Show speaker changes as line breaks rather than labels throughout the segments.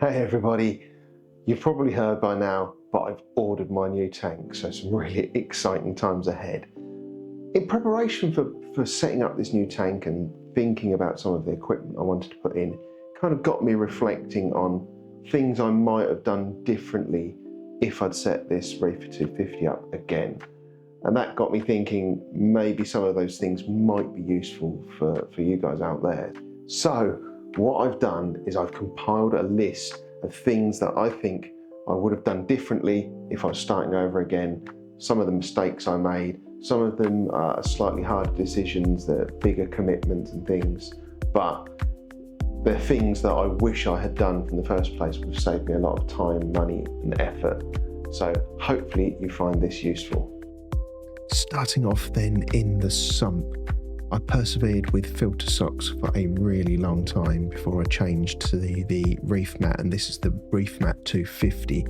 Hey everybody, you've probably heard by now, but I've ordered my new tank, so some really exciting times ahead. In preparation for setting up this new tank and thinking about some of the equipment I wanted to put in, kind of got me reflecting on things I might have done differently if I'd set this Reefer 250 up again. And that got me thinking maybe some of those things might be useful for you guys out there. So what I've done is I've compiled a list of things that I think I would have done differently if I was starting over again. Some of the mistakes I made, some of them are slightly harder decisions, that are bigger commitments and things, but they're things that I wish I had done from the first place, would have saved me a lot of time, money and effort. So hopefully you find this useful. Starting off then in the sump, I persevered with filter socks for a really long time before I changed to the Reef mat, and this is the Reef mat 250.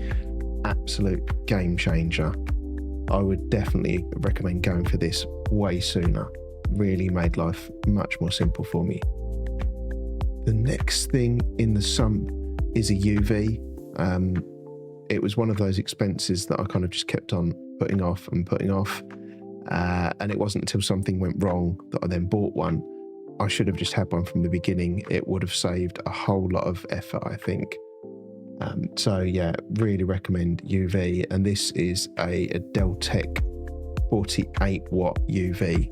Absolute game changer. I would definitely recommend going for this way sooner. Really made life much more simple for me. The next thing in the sump is a UV. It was one of those expenses that I kind of just kept on putting off and putting off. And it wasn't until something went wrong that I then bought one. I should have just had one from the beginning. It would have saved a whole lot of effort, I think. So yeah, really recommend UV. And this is a Deltec 48 watt UV,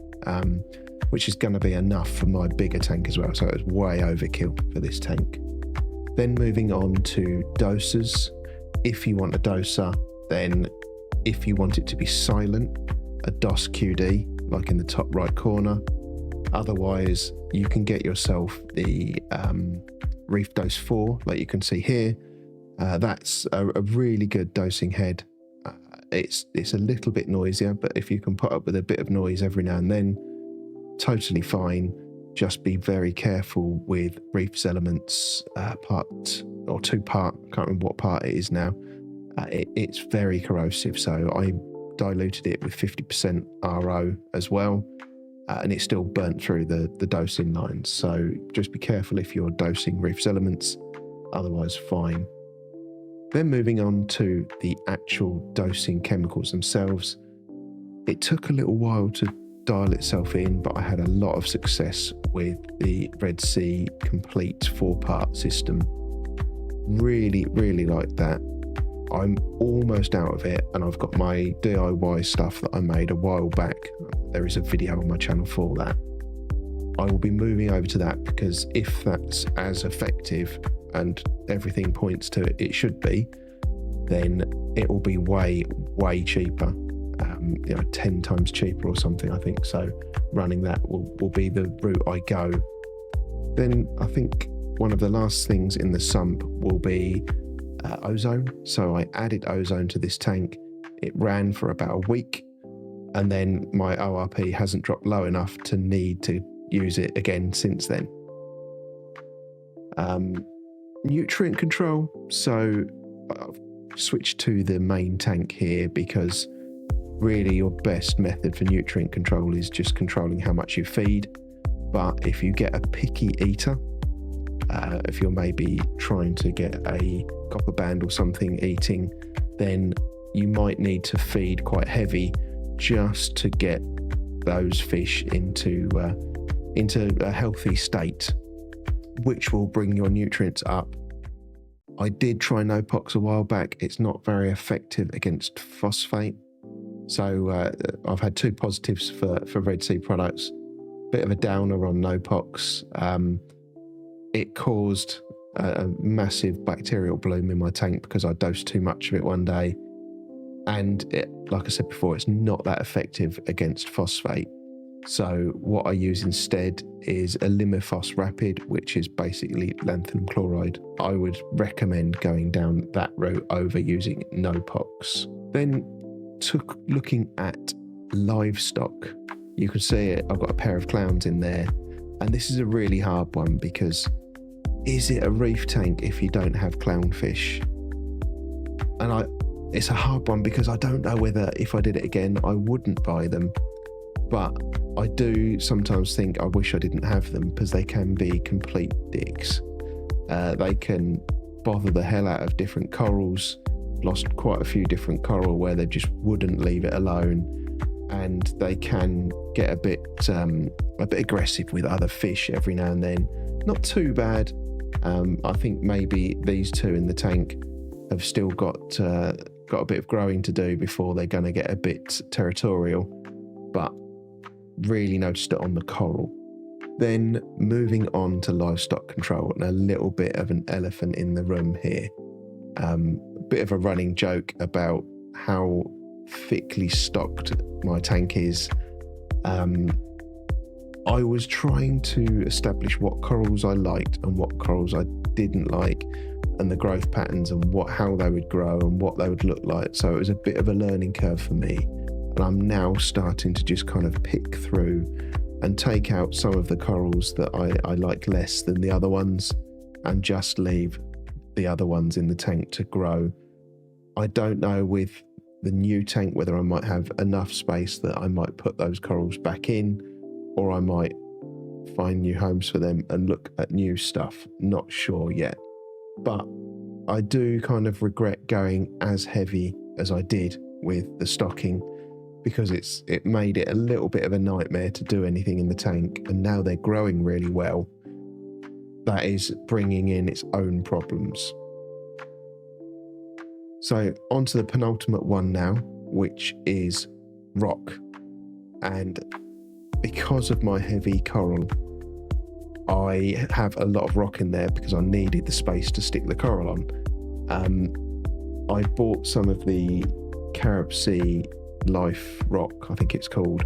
which is going to be enough for my bigger tank as well. So it was way overkill for this tank. Then moving on to dosers. If you want a doser, then if you want it to be silent, a DOS QD, like in the top right corner. Otherwise, you can get yourself the Reef Dose 4, like you can see here. That's a really good dosing head. It's a little bit noisier, but if you can put up with a bit of noise every now and then, totally fine. Just be very careful with Reef's Elements part or 2-part, I can't remember what part it is now. It's very corrosive, so I diluted it with 50% RO as well, and it still burnt through the dosing lines. So just be careful if you're dosing Reef's Elements, otherwise fine. Then moving on to the actual dosing chemicals themselves. It took a little while to dial itself in, but I had a lot of success with the Red Sea complete 4-part system. Really liked that. I'm almost out of it, and I've got my DIY stuff that I made a while back. There is a video on my channel for that. I will be moving over to that, because if that's as effective and everything points to it should be, then it will be way cheaper, 10 times cheaper or something, I think. So running that will be the route I go. Then I think one of the last things in the sump will be ozone. So I added ozone to this tank. It ran for about a week, and then my ORP hasn't dropped low enough to need to use it again since then. Nutrient control. So I've switched to the main tank here, because really your best method for nutrient control is just controlling how much you feed. But if you get a picky eater, if you're maybe trying to get a copper band or something eating, then you might need to feed quite heavy just to get those fish into a healthy state, which will bring your nutrients up. I did try Nopox a while back. It's not very effective against phosphate. So I've had 2 positives for Red Sea products. Bit of a downer on Nopox. It caused a massive bacterial bloom in my tank because I dosed too much of it one day. And like I said before, it's not that effective against phosphate. So what I use instead is a Limifos Rapid, which is basically lanthanum chloride. I would recommend going down that route over using Nopox. Then looking at livestock, you can see it. I've got a pair of clowns in there. And this is a really hard one, because is it a reef tank if you don't have clownfish? And it's a hard one, because I don't know whether if I did it again, I wouldn't buy them. But I do sometimes think I wish I didn't have them, because they can be complete dicks. They can
bother the hell out of different corals. Lost quite a few different coral where they just wouldn't leave it alone, and they can get a bit aggressive with other fish every now and then. Not too bad. I think maybe these two in the tank have still got a bit of growing to do before they're going to get a bit territorial, but really noticed it on the coral. Then moving on to livestock control, and a little bit of an elephant in the room here. A bit of a running joke about how thickly stocked my tank is. I was trying to establish what corals I liked and what corals I didn't like, and the growth patterns and how they would grow and what they would look like. So it was a bit of a learning curve for me, and I'm now starting to just kind of pick through and take out some of the corals that I like less than the other ones, and just leave the other ones in the tank to grow. I don't know with the new tank whether I might have enough space that I might put those corals back in, or I might find new homes for them and look at new stuff. Not sure yet. But I do kind of regret going as heavy as I did with the stocking, because it made it a little bit of a nightmare to do anything in the tank, and now they're growing really well. That is bringing in its own problems. So on to the penultimate one now, which is rock. And because of my heavy coral, I have a lot of rock in there because I needed the space to stick the coral on. I bought some of the Carib Sea Life rock, I think it's called.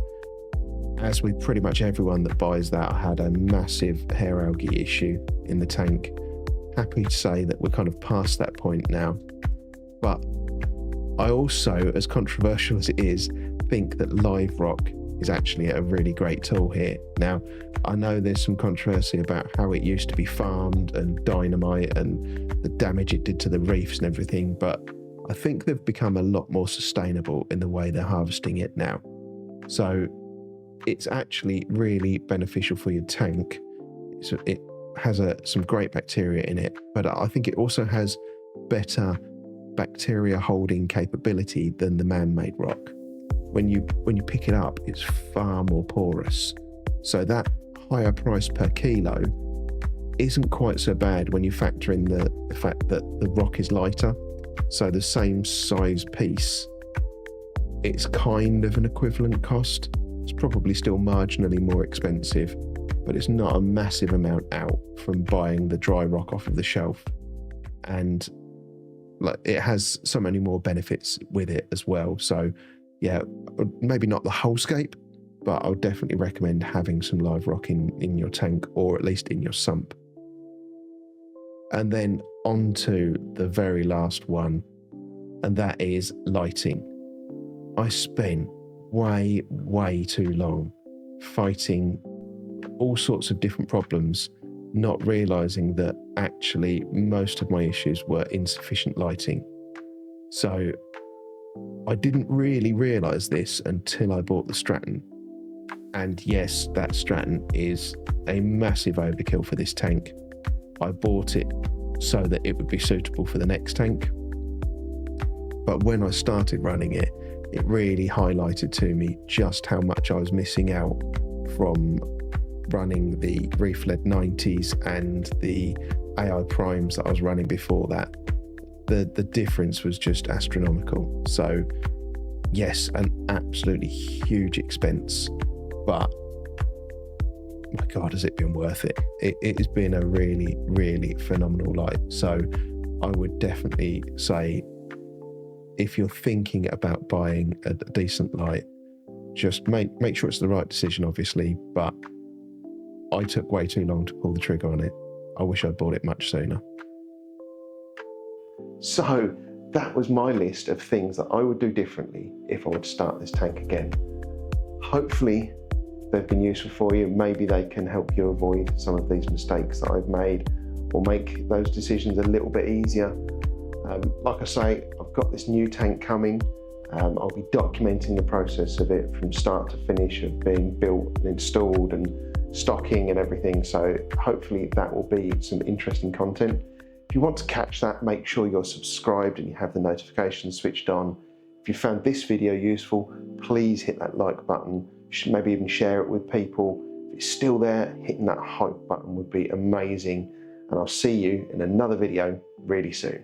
As with pretty much everyone that buys that, I had a massive hair algae issue in the tank. Happy to say that we're kind of past that point now. But I also, as controversial as it is, think that live rock is actually a really great tool here. Now, I know there's some controversy about how it used to be farmed and dynamite and the damage it did to the reefs and everything, but I think they've become a lot more sustainable in the way they're harvesting it now. So it's actually really beneficial for your tank. It has some great bacteria in it, but I think it also has better bacteria holding capability than the man-made rock. When you pick it up, it's far more porous. So that higher price per kilo isn't quite so bad when you factor in the fact that the rock is lighter. So the same size piece, it's kind of an equivalent cost. It's probably still marginally more expensive, but it's not a massive amount out from buying the dry rock off of the shelf. And it has so many more benefits with it as well. So yeah, maybe not the whole scape, but I would definitely recommend having some live rock in your tank, or at least in your sump. And then on to the very last one, and that is lighting. I spent way too long fighting all sorts of different problems, not realising that actually most of my issues were insufficient lighting. So I didn't really realise this until I bought the Stratton. And yes, that Stratton is a massive overkill for this tank. I bought it so that it would be suitable for the next tank. But when I started running it, it really highlighted to me just how much I was missing out from running the Reef LED 90s and the AI Primes that I was running before that. The difference was just astronomical. So yes, an absolutely huge expense, but my God, has it been worth it? It has been a really, really phenomenal light. So I would definitely say, if you're thinking about buying a decent light, just make sure it's the right decision, obviously, but I took way too long to pull the trigger on it. I wish I'd bought it much sooner.
So that was my list of things that I would do differently if I would start this tank again. Hopefully they've been useful for you. Maybe they can help you avoid some of these mistakes that I've made, or make those decisions a little bit easier. Like I say, I've got this new tank coming. I'll be documenting the process of it from start to finish, of being built and installed and stocking and everything. So hopefully that will be some interesting content. If you want to catch that, make sure you're subscribed and you have the notifications switched on. If you found this video useful, please hit that like button. You should maybe even share it with people. If it's still there, hitting that hype button would be amazing. And I'll see you in another video really soon.